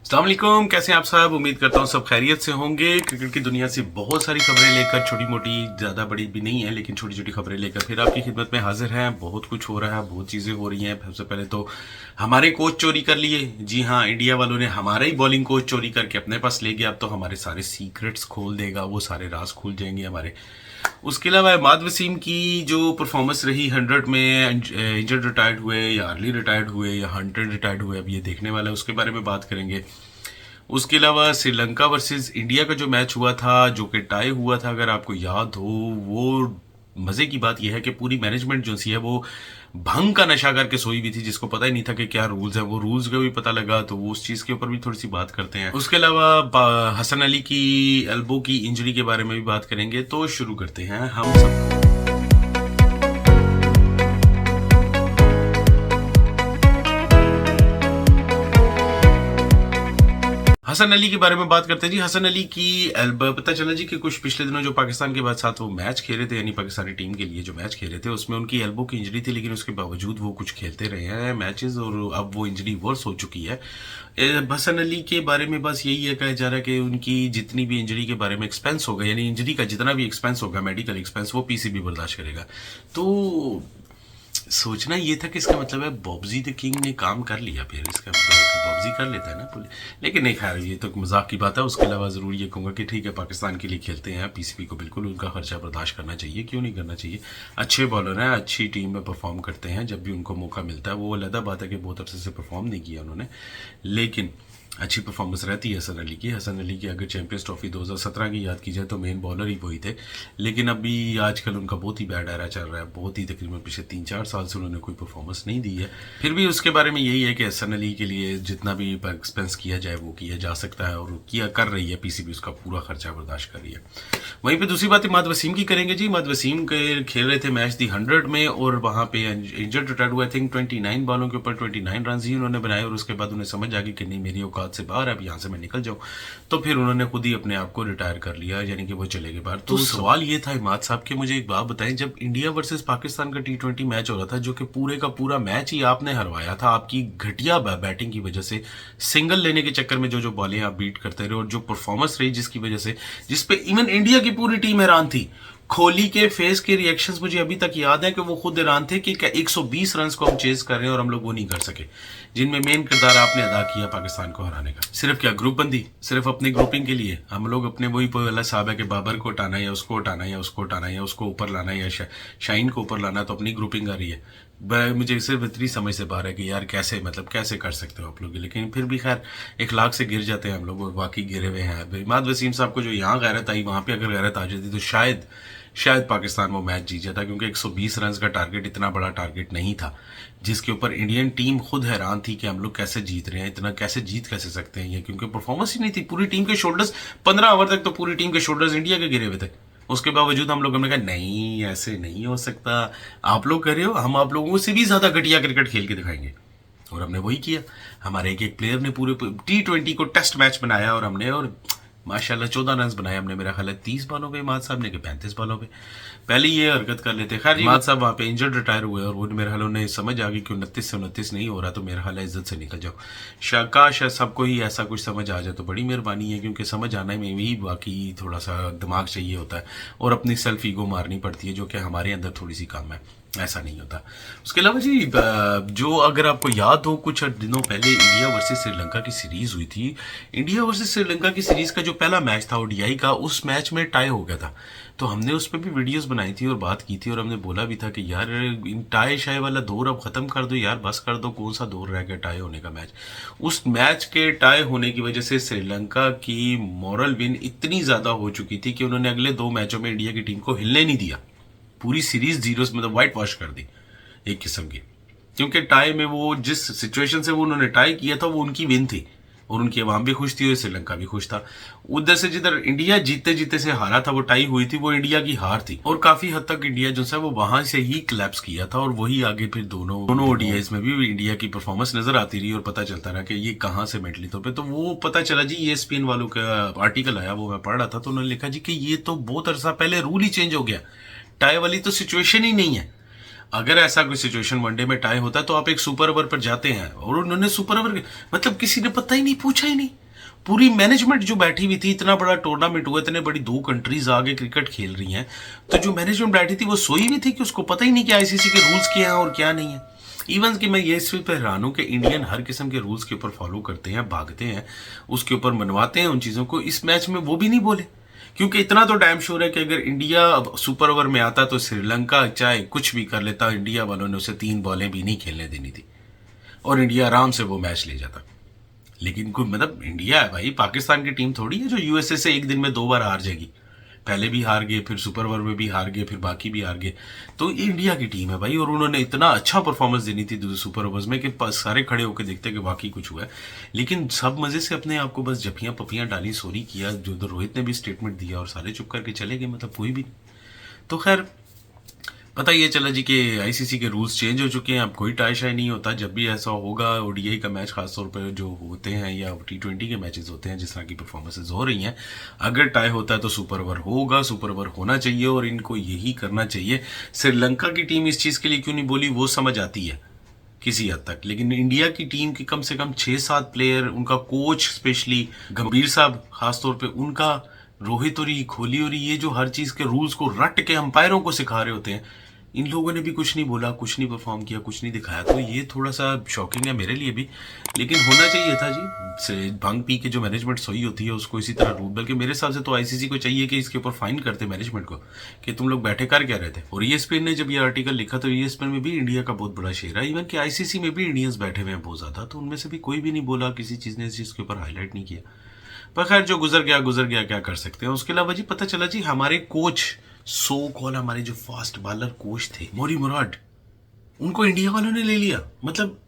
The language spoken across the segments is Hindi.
अस्सलाम वालेकुम, कैसे हैं आप सब। उम्मीद करता हूँ सब खैरियत से होंगे। क्रिकेट की दुनिया से बहुत सारी खबरें लेकर, छोटी मोटी, ज़्यादा बड़ी भी नहीं है लेकिन छोटी छोटी खबरें लेकर फिर आपकी खिदमत में हाजिर हैं। बहुत कुछ हो रहा है, बहुत चीज़ें हो रही हैं। सबसे पहले तो हमारे कोच चोरी कर लिए। जी हाँ, इंडिया वालों ने हमारा ही बॉलिंग कोच चोरी करके अपने पास ले गया। अब तो हमारे सारे सीक्रेट्स खोल देगा, वो सारे राज खुल जाएंगे हमारे। उसके अलावा इमाद वसीम की जो परफॉर्मेंस रही 100 में, इंजर्ड रिटायर्ड हुए या अर्ली रिटायर्ड हुए या 100 रिटायर्ड हुए, अब ये देखने वाला है, उसके बारे में बात करेंगे। उसके अलावा श्रीलंका वर्सेस इंडिया का जो मैच हुआ था, जो कि टाई हुआ था, अगर आपको याद हो, वो मजे की बात यह है कि पूरी मैनेजमेंट जो सी है वो भंग का नशा करके सोई हुई थी, जिसको पता ही नहीं था कि क्या रूल्स है। वो रूल्स का भी पता लगा, तो वो उस चीज के ऊपर भी थोड़ी सी बात करते हैं। उसके अलावा हसन अली की एल्बो की इंजरी के बारे में भी बात करेंगे। तो शुरू करते हैं हम सब। हसन अली के बारे में बात करते हैं जी। हसन अली की पता चला जी कि कुछ पिछले दिनों जो पाकिस्तान के बाद साथ वो मैच खेले थे, यानी पाकिस्तानी टीम के लिए जो मैच खेले थे, उसमें उनकी एल्बो की इंजरी थी, लेकिन उसके बावजूद वो कुछ खेलते रहे हैं मैचेस, और अब वो इंजरी वर्स हो चुकी है। हसन अली के बारे में बस यही है, कहा जा रहा है कि उनकी जितनी भी इंजरी के बारे में एक्सपेंस होगा, यानी इंजरी का जितना भी एक्सपेंस होगा, मेडिकल एक्सपेंस, वो पीसीबी बर्दाश्त करेगा। तो सोचना ये था कि इसका मतलब है बॉब्जी द किंग ने काम कर लिया, फिर इसका बॉब्जी कर लेता है ना। लेकिन नहीं, खैर ये तो मजाक की बात है। उसके अलावा ज़रूर ये कहूँगा कि ठीक है, पाकिस्तान के लिए खेलते हैं, पीसीबी को बिल्कुल उनका खर्चा बर्दाश्त करना चाहिए, क्यों नहीं करना चाहिए। अच्छे बॉलर हैं, अच्छी टीम में परफॉर्म करते हैं, जब भी उनको मौका मिलता है। वो अलग बात है कि बहुत अरसे से परफॉर्म नहीं किया उन्होंने, लेकिन अच्छी परफॉर्मेंस रहती है हसन अली की। हसन अली की अगर चैंपियंस ट्रॉफी 2017 की याद की जाए तो मेन बॉलर ही वही थे, लेकिन अभी आजकल उनका बहुत ही बैड एरा चल रहा है। बहुत ही तकरीबन पिछले 3-4 साल से उन्होंने कोई परफॉर्मेंस नहीं दी है। फिर भी उसके बारे में यही है कि हसन अली के लिए जितना भी एक्सपेंस किया जाए वो किया जा सकता है, और किया कर रही है पीसीबी, उसका पूरा खर्चा बर्दाश्त कर रही है। वहीं पे दूसरी बात इमाद वसीम की करेंगे जी। इमाद वसीम के खेल रहे थे मैच दी 100 में, और वहां पे इंजर्ड रिटायर्ड हुआ। आई थिंक 29 बॉलों के ऊपर 29 रन ही उन्होंने बनाए, और उसके बाद उन्हें समझ आ गई कि नहीं, मेरी औकात से बाहर है, अब यहाँ से मैं निकल जाऊं। तो फिर उन्होंने खुद ही अपने आप को रिटायर कर लिया, यानी कि वो चले गए बाहर। तो सवाल ये था इमाद साहब कि मुझे एक बात बताएं, जब इंडिया वर्सेस पाकिस्तान का T20 मैच हो रहा था, जो कि पूरे का पूरा मैच ही आपने हरवाया था आपकी घटिया बैटिंग की वजह से, सिंगल लेने के चक्कर में जो बॉलें आप बीट करते रहे, और जो परफॉर्मेंस रही जिसकी वजह से, जिसपे इवन इंडिया की पूरी टीम हैरान थी। कोहली के फेस के रिएक्शंस मुझे अभी तक याद है कि वो खुद हैरान थे कि क्या 120 रन को हम चेज कर रहे हैं और हम लोग वो नहीं कर सके, जिनमें मेन किरदार आपने अदा किया पाकिस्तान को हराने का। सिर्फ क्या ग्रुप बंदी, सिर्फ अपनी ग्रुपिंग के लिए हम लोग अपने वही वाला साहब है कि बाबर को हटाना, या उसको हटाना, या उसको हटाना, या उसको ऊपर लाना, या शाइन को ऊपर लाना, तो अपनी ग्रुपिंग आ रही है। मुझे सिर्फ इतनी समझ से बाहर है कि यार कैसे, मतलब कैसे कर सकते हो आप लोग। लेकिन फिर भी खैर, इखलाक से गिर जाते हैं हम लोग, और बाकी गिरे हुए हैं। इमाद वसीम साहब को जो यहाँ गैरत आई, वहां पे अगर गैरत आ जाती तो शायद पाकिस्तान वो मैच जीत जाता, क्योंकि 120 रन का टारगेट इतना बड़ा टारगेट नहीं था, जिसके ऊपर इंडियन टीम खुद हैरान थी कि हम लोग कैसे जीत रहे हैं, इतना कैसे जीत कैसे सकते हैं ये, क्योंकि परफॉर्मेंस ही नहीं थी। पूरी टीम के शोल्डर्स 15 ओवर तक तो पूरी टीम के शोल्डर्स इंडिया के गिरे हुए थे। उसके बावजूद हम लोगों ने कहा नहीं, ऐसे नहीं हो सकता, आप लोग कर रहे हो, हम आप लोगों से भी ज्यादा घटिया क्रिकेट खेल के दिखाएंगे। और हमने वही किया। हमारे एक एक प्लेयर ने पूरे T20 को टेस्ट मैच बनाया, और हमने, और माशाल्लाह 14 रन बनाए हमने, मेरा ख्याल है 30 बॉलों पे, इमाद साहब ने कि 35 बॉलों पे। पहले ये हरकत कर लेते। खैर, इमाद साहब वहाँ पे इंजर्ड रिटायर हुए, और वो मेरे ख्याल उन्हें समझ आ गई कि 29 से 29 नहीं हो रहा, तो मेरा ख्याल है इज्जत से निकल जाओ। काश सबको ही ऐसा कुछ समझ आ जाए तो बड़ी मेहरबानी है, क्योंकि समझ आने में भी बाकी थोड़ा सा दिमाग चाहिए होता है, और अपनी सेल्फ ईगो मारनी पड़ती है, जो कि हमारे अंदर थोड़ी सी कम है। ऐसा नहीं होता। उसके अलावा जी, जो अगर आपको याद हो, कुछ दिनों पहले इंडिया वर्सेस श्रीलंका की सीरीज हुई थी। इंडिया वर्सेस श्रीलंका की सीरीज का जो पहला मैच था ओडीआई का, उस मैच में टाई हो गया था। तो हमने उस पर भी वीडियोस बनाई थी और बात की थी, और हमने बोला भी था कि यार इन टाई शाई वाला दौर अब खत्म कर दो यार, बस कर दो, कौन सा दौर रह गया टाई होने का मैच। उस मैच के टाई होने की वजह से श्रीलंका की मॉरल विन इतनी ज्यादा हो चुकी थी कि उन्होंने अगले 2 मैचों में इंडिया की टीम को हिलने नहीं दिया। पूरी सीरीज जीरो, मतलब वाइट वॉश कर दी एक किस्म की, क्योंकि टाई में वो जिस सिचुएशन से वो उन्होंने टाई किया था वो उनकी विन थी, और उनकी आवाम भी खुश थी और श्रीलंका भी खुश था। उधर से जिधर इंडिया जीते जीते से हारा था, वो टाई हुई थी, वो इंडिया की हार थी, और काफी हद तक इंडिया जो है वो वहां से ही क्लैप्स किया था, और वही आगे फिर दोनों ओडीआईज में भी इंडिया की परफॉर्मेंस नजर आती रही, और पता चलता रहा कि ये कहाँ से मेंटली तौर पे। तो वो पता चला जी, ESPN वालों का आर्टिकल आया, वो मैं पढ़ रहा था, तो उन्होंने लिखा जी कि ये तो बहुत अरसा पहले रूल ही चेंज हो गया, टाई वाली तो सिचुएशन ही नहीं है। अगर ऐसा कोई सिचुएशन वनडे में टाई होता है तो आप एक सुपर ओवर पर जाते हैं, और उन्होंने सुपर ओवर मतलब किसी ने पता ही नहीं, पूछा ही नहीं। पूरी मैनेजमेंट जो बैठी हुई थी, इतना बड़ा टूर्नामेंट हुआ, इतने बड़ी 2 कंट्रीज आगे क्रिकेट खेल रही हैं, तो जो मैनेजमेंट बैठी थी वो सोई हुई थी कि उसको पता ही नहीं कि आईसीसी के रूल्स क्या हैं और क्या नहीं है। इवन कि मैं ये इस पे हैरान हूं कि इंडियन हर किस्म के रूल्स के ऊपर फॉलो करते हैं, भागते हैं, उसके ऊपर मनवाते हैं उन चीज़ों को। इस मैच में वो भी नहीं बोले, क्योंकि इतना तो डैम श्योर है कि अगर इंडिया सुपर ओवर में आता तो श्रीलंका चाहे कुछ भी कर लेता, इंडिया वालों ने उसे 3 बॉलें भी नहीं खेलने देनी थी और इंडिया आराम से वो मैच ले जाता। लेकिन कोई मतलब इंडिया है भाई, पाकिस्तान की टीम थोड़ी है जो यूएसए से एक दिन में 2 बार हार जाएगी। पहले भी हार गए, फिर सुपर ओवर में भी हार गए, फिर बाकी भी हार गए। तो ये इंडिया की टीम है भाई, और उन्होंने इतना अच्छा परफॉर्मेंस देनी थी सुपर ओवर्स में कि सारे खड़े होकर देखते कि वाकई कुछ हुआ है। लेकिन सब मजे से अपने आप को बस जफियां पपियां डाली, सॉरी किया, जो रोहित ने भी स्टेटमेंट दिया, और सारे चुप करके चले गए, मतलब कोई भी नहीं। तो खैर पता ये चला जी कि आईसीसी के रूल्स चेंज हो चुके हैं, अब कोई टाई शाई नहीं होता। जब भी ऐसा होगा, ओडीआई का मैच खासतौर पर जो होते हैं या T20 के मैचेस होते हैं, जिस तरह की परफॉर्मेंसेज हो रही हैं, अगर टाई होता है तो सुपर ओवर होगा, सुपर ओवर होना चाहिए और इनको यही करना चाहिए। श्रीलंका की टीम इस चीज़ के लिए क्यों नहीं बोली वो समझ आती है किसी हद तक, लेकिन इंडिया की टीम की कम से कम 6-7 प्लेयर, उनका कोच स्पेशली गंभीर साहब खासतौर पे, उनका रोहित और कोहली और ये जो हर चीज़ के रूल्स को रट के अंपायरों को सिखा रहे होते हैं, इन लोगों ने भी कुछ नहीं बोला, कुछ नहीं परफॉर्म किया, कुछ नहीं दिखाया। तो ये थोड़ा सा शॉकिंग है मेरे लिए भी, लेकिन होना चाहिए था जी। भांग पी के जो मैनेजमेंट सोई होती है उसको इसी तरह रूल, बल्कि मेरे हिसाब से तो आईसीसी को चाहिए कि इसके ऊपर फाइन करते मैनेजमेंट को कि तुम लोग बैठे कर क्या रहे थे। और ईएसपीएन ने जब ये आर्टिकल लिखा तो ईएसपीएन में भी इंडिया का बहुत बड़ा शेयर है, इवन कि आईसीसी में भी इंडियंस बैठे हुए हैं बहुत ज़्यादा, तो उनमें से भी कोई भी नहीं बोला, किसी चीज़ ने इस चीज़ के ऊपर हाईलाइट नहीं किया। पर खैर जो गुजर गया, क्या कर सकते हैं। उसके अलावा जी पता चला जी हमारे कोच सो कॉल, हमारे जो फास्ट बॉलर कोच थे मोरी मुराद, उनको इंडिया वालों ने ले लिया। मतलब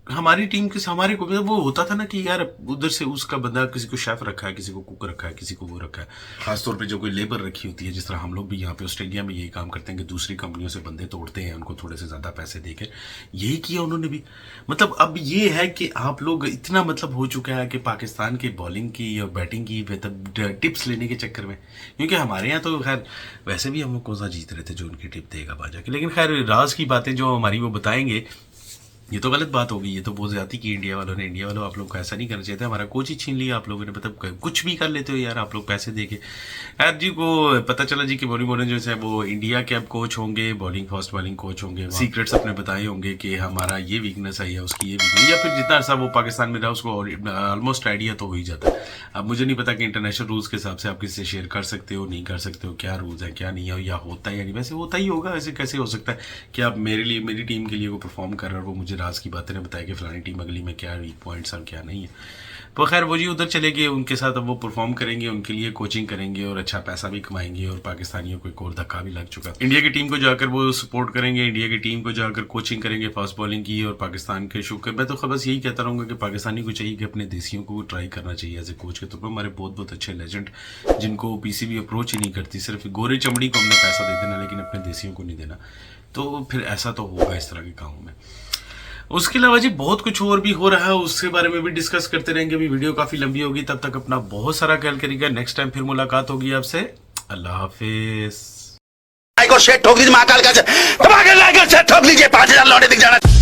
हमारी टीम के हमारे को वो होता था ना कि यार उधर से उसका बंदा, किसी को शेफ रखा है, किसी को कुक रखा है, किसी को वो रखा है, खासतौर पे जो कोई लेबर रखी होती है, जिस तरह हम लोग भी यहाँ पे ऑस्ट्रेलिया में यही काम करते हैं कि दूसरी कंपनियों से बंदे तोड़ते हैं, उनको थोड़े से ज़्यादा पैसे देकर, यही किया उन्होंने भी। मतलब अब ये है कि आप लोग इतना मतलब हो चुका है कि पाकिस्तान की बॉलिंग की या बैटिंग की मतलब टिप्स लेने के चक्कर में, क्योंकि हमारे यहाँ तो खैर वैसे भी हम लोग कौन सा जीत रहे थे जो उनकी टिप देगा बाजा की। लेकिन खैर राज की बातें जो हमारी वो बताएंगे, ये तो गलत बात होगी, ये तो बहुत ज्यादा की इंडिया वालों ने। इंडिया वालों आप लोग को ऐसा नहीं करना चाहिए था, हमारा कोच ही छीन लिया आप लोगों ने। मतलब कुछ भी कर लेते हो यार आप लोग पैसे दे के। यार जी को पता चला जी कि मोनी मोरन जो है वो इंडिया के अब कोच होंगे, बॉलिंग फास्ट बॉलिंग कोच होंगे। सीक्रेट्स अपने बताए होंगे कि हमारा ये वीकनेस है या उसकी ये वीकनेस, या फिर जितना अर्सा वो पाकिस्तान में रहा उसको ऑलमोस्ट आइडिया तो हो ही जाता है। अब मुझे नहीं पता कि इंटरनेशनल रूल्स के हिसाब से आप किसी से शेयर कर सकते हो, नहीं कर सकते हो, क्या रूल्स है क्या नहीं है, या होता है या नहीं। वैसे होता ही होगा, ऐसे कैसे हो सकता है कि आप मेरे लिए, मेरी टीम के लिए वो परफॉर्म कर रहे हो, वो मुझे राज की बातें ने बताया कि फलानी टीम अगली में क्या वीक पॉइंट्स और क्या नहीं है। तो खैर वो जी उधर चले गए, उनके साथ अब वो परफॉर्म करेंगे, उनके लिए कोचिंग करेंगे और अच्छा पैसा भी कमाएंगे, और पाकिस्तानियों को एक और धक्का भी लग चुका। इंडिया की टीम को जाकर वो सपोर्ट करेंगे, इंडिया की टीम को जाकर कोचिंग करेंगे फास्ट बॉलिंग की, और पाकिस्तान के शुक्र मैं तो बस यही कहता रहूँगा कि पाकिस्तानी को चाहिए कि अपने देसियों को ट्राई करना चाहिए एज ए कोच के तौर पर। हमारे बहुत बहुत अच्छे लेजेंड जिनको पीसीबी अप्रोच ही नहीं करती, सिर्फ गोरे चमड़ी को हमने पैसा दे देना लेकिन अपने देसियों को नहीं देना, तो फिर ऐसा तो होगा इस तरह के कामों में। उसके अलावा जी बहुत कुछ और भी हो रहा है, उसके बारे में भी डिस्कस करते रहेंगे। अभी वीडियो काफी लंबी होगी, तब तक अपना बहुत सारा ख्याल करिएगा। नेक्स्ट टाइम फिर मुलाकात होगी आपसे। अल्लाह हाफिज। ठोक लीजिए महाकाल का, ठोक लीजिए 5000 लौटे दिख जाना।